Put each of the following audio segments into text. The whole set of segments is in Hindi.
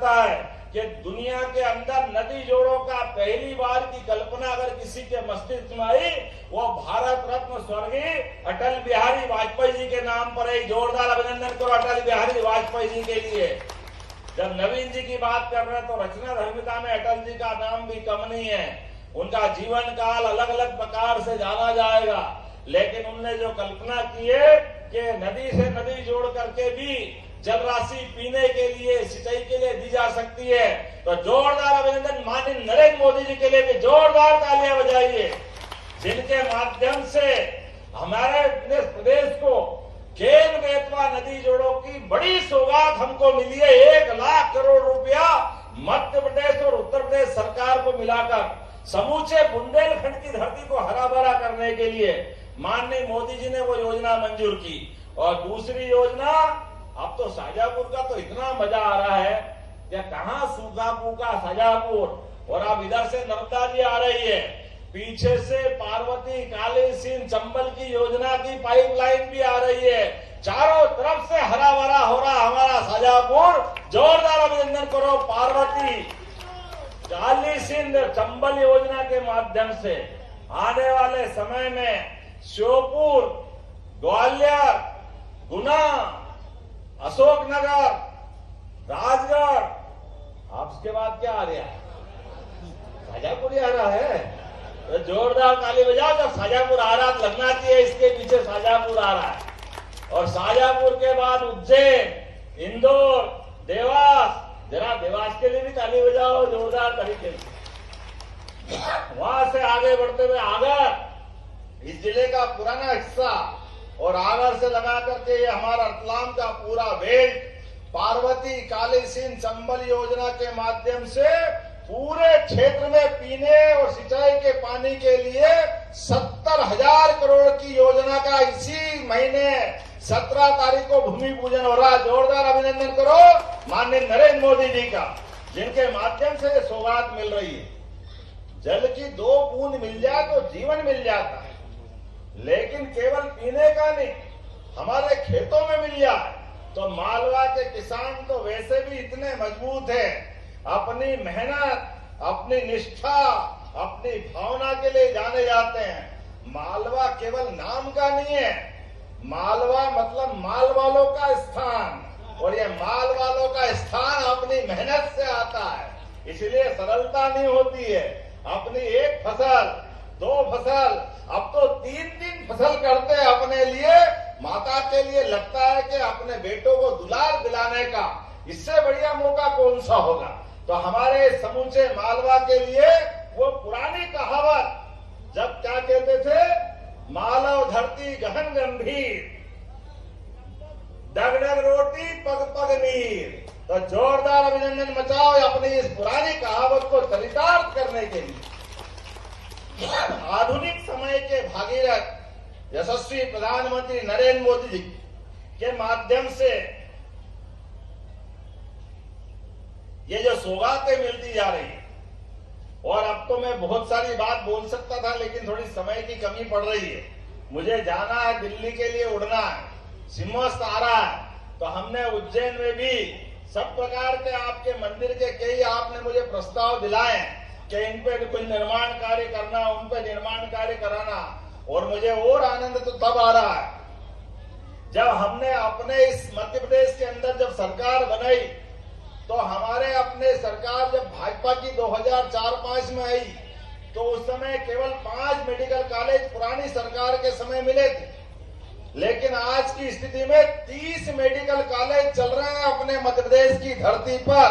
करता है कि दुनिया के अंदर नदी जोड़ों का पहली बार की कल्पना अगर किसी के मस्तिष्क में आई, वो भारत रत्न स्वर्गीय अटल बिहारी वाजपेयी जी के नाम पर एक जोरदार अभिनंदन करो अटल बिहारी वाजपेयी जी के लिए। जब नवीन जी की बात कर रहे हैं तो रचना धर्मिता में अटल जी का नाम भी कम नहीं है। उनका जीवन काल अलग अलग प्रकार से जाना जाएगा, लेकिन उनने जो कल्पना की है कि नदी से नदी जोड़ करके भी जल राशि पीने के लिए, सिंचाई के लिए दी जा सकती है, तो जोरदार अभिनंदन माननीय नरेंद्र मोदी जी के लिए भी जोरदार तालियां बजाइए, जिनके माध्यम से हमारे प्रदेश को केन बेतवा नदी जोड़ों की बड़ी सौगात हमको मिली है। 1 लाख करोड़ रुपया मध्य प्रदेश और उत्तर प्रदेश सरकार को मिलाकर समूचे बुंदेलखंड की धरती को हरा भरा करने के लिए माननीय मोदी जी ने वो योजना मंजूर की। और दूसरी योजना, अब तो शाजापुर का तो इतना मजा आ रहा है कि कहां सूखा फूका शाजापुर, और अब इधर से नर्मदा जी आ रही है, पीछे से पार्वती, काली सिंध, चंबल की योजना की पाइपलाइन भी आ रही है, चारों तरफ से हरा भरा हो रहा हमारा शाजापुर। जोरदार अभिनंदन करो पार्वती, काली सिंध, चंबल योजना के माध्यम से आने वाले समय में श्योपुर, ग्वालियर, गुना, अशोकनगर, राजगढ़, अब इसके बाद क्या आ रहा है? शाजापुर आ रहा है। तो जोरदार ताली बजाओ, जब शाजापुर आ रहा लगना चाहिए इसके पीछे शाजापुर आ रहा है। और शाजापुर के बाद उज्जैन, इंदौर, देवास, जरा देवास के लिए भी ताली बजाओ जोरदार तरीके से। वहां से आगे बढ़ते हुए आगर, इस जिले का पुराना हिस्सा, और आगर से लगा करके ये हमारा रतलाम का पूरा बेल्ट, पार्वती, काली सिंध, चंबल योजना के माध्यम से पूरे क्षेत्र में पीने और सिंचाई के पानी के लिए 70,000 करोड़ की योजना का इसी महीने 17 तारीख को भूमि पूजन हो रहा है। जोरदार अभिनंदन करो माननीय नरेंद्र मोदी जी का, जिनके माध्यम से ये सौगात मिल रही है। जल की 2 बूंद मिल जाए तो जीवन मिल जाता है, लेकिन केवल पीने का नहीं, हमारे खेतों में मिल जाए तो मालवा के किसान तो वैसे भी इतने मजबूत हैं, अपनी मेहनत, अपनी निष्ठा, अपनी भावना के लिए जाने जाते हैं। मालवा केवल नाम का नहीं है, मालवा मतलब माल वालों का स्थान, और ये माल वालों का स्थान अपनी मेहनत से आता है, इसलिए सरलता नहीं होती है। अपनी 1 फसल, 2 फसल, अब तो 3-3 फसल करते हैं अपने लिए। माता के लिए लगता है कि अपने बेटों को दुलार दिलाने का इससे बढ़िया मौका कौन सा होगा। तो हमारे समूचे मालवा के लिए वो पुरानी कहावत, जब क्या कहते थे, मालव धरती गहन गंभीर, डग-डग रोटी पग पग नीर। तो जोरदार अभिनंदन मचाओ अपनी इस पुरानी कहावत को चरितार्थ करने के लिए। आधुनिक समय के भागीरथ यशस्वी प्रधानमंत्री नरेंद्र मोदी जी के माध्यम से ये जो सौगातें मिलती जा रही है, और अब तो मैं बहुत सारी बात बोल सकता था, लेकिन थोड़ी समय की कमी पड़ रही है। मुझे जाना है, दिल्ली के लिए उड़ना है, सिंहस्थ आ रहा है, तो हमने उज्जैन में भी सब प्रकार के आपके मंदिर के कई आपने मुझे प्रस्ताव दिलाए कि इन पे कुछ निर्माण कार्य करना, उन पे निर्माण कार्य कराना। और मुझे और आनंद तो तब आ रहा है जब हमने अपने इस मध्य प्रदेश के अंदर जब सरकार बनाई, तो हमारे अपने सरकार जब भाजपा की 2004-05 में आई, तो उस समय केवल 5 मेडिकल कॉलेज पुरानी सरकार के समय मिले थे, लेकिन आज की स्थिति में 30 मेडिकल कॉलेज चल रहे हैं अपने मध्य प्रदेश की धरती पर।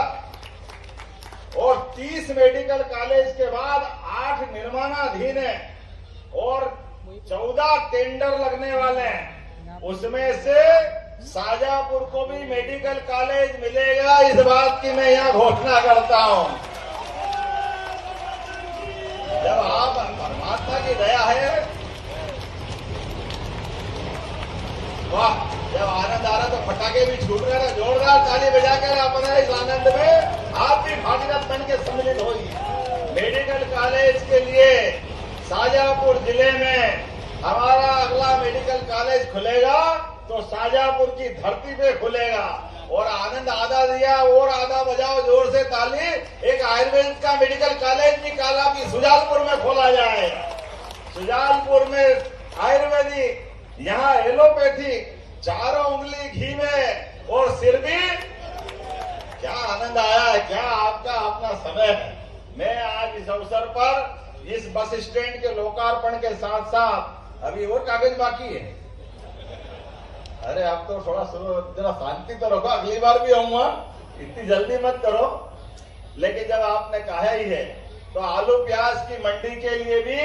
और 30 मेडिकल कॉलेज के बाद 8 निर्माणाधीन है और 14 टेंडर लगने वाले हैं। उसमें से शाजापुर को भी मेडिकल कॉलेज मिलेगा, इस बात की मैं यहाँ घोषणा करता हूँ। जब आप परमात्मा की दया है, वाह, जब आनंद आ रहा तो फटाके भी छूट रहे हैं। जोरदार ताली बजाकर अपने इस आनंद में आप भी भागीरथ बन के सम्मिलित होइए। मेडिकल कॉलेज के लिए शाजापुर जिले में हमारा अगला मेडिकल कॉलेज खुलेगा तो शाजापुर की धरती पे खुलेगा। और आनंद आधा दिया और आधा बजाओ जोर से ताली एक आयुर्वेद का मेडिकल कॉलेज निकाला कि सुजालपुर में खोला जाए। सुजालपुर में आयुर्वेदिक, यहाँ एलोपैथिक, चारों उंगली घी में और सिर भी। क्या आनंद आया है, क्या आपका अपना समय है। मैं आज इस अवसर पर इस बस स्टैंड के लोकार्पण के साथ साथ अभी और कागज बाकी है। अरे आप तो थोड़ा सुनो, जरा शांति तो रखो, अगली बार भी आऊंगा, इतनी जल्दी मत करो। लेकिन जब आपने कहा ही है तो आलू प्याज की मंडी के लिए भी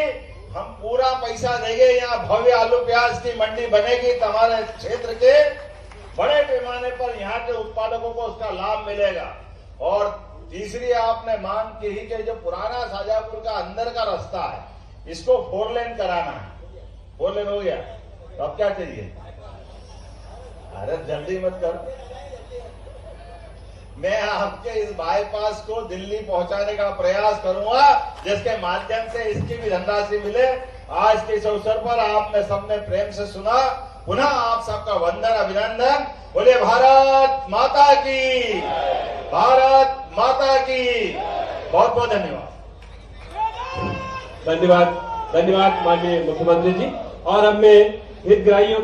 हम पूरा पैसा देंगे। यहाँ भव्य आलू प्याज की मंडी बनेगी, तुम्हारे क्षेत्र के बड़े पैमाने पर यहाँ के उत्पादकों को उसका लाभ मिलेगा। और तीसरी आपने मांग की ही कि जो पुराना शाजापुर का अंदर का रास्ता है इसको 4 लेन कराना है। 4 लेन हो गया तो अब क्या चाहिए? अरे जल्दी मत करो। मैं आपके इस बाईपास को दिल्ली पहुंचाने का प्रयास करूंगा, जिसके माध्यम से इसकी भी धनराशि मिले। आज के इस अवसर पर आपने सबने प्रेम से सुना। पुनः आप सबका वंदन, अभिनंदन। बोले भारत माता की, भारत माता की। बहुत बहुत धन्यवाद। धन्यवाद, धन्यवाद माननीय मुख्यमंत्री जी। और हमें हितग्राहियों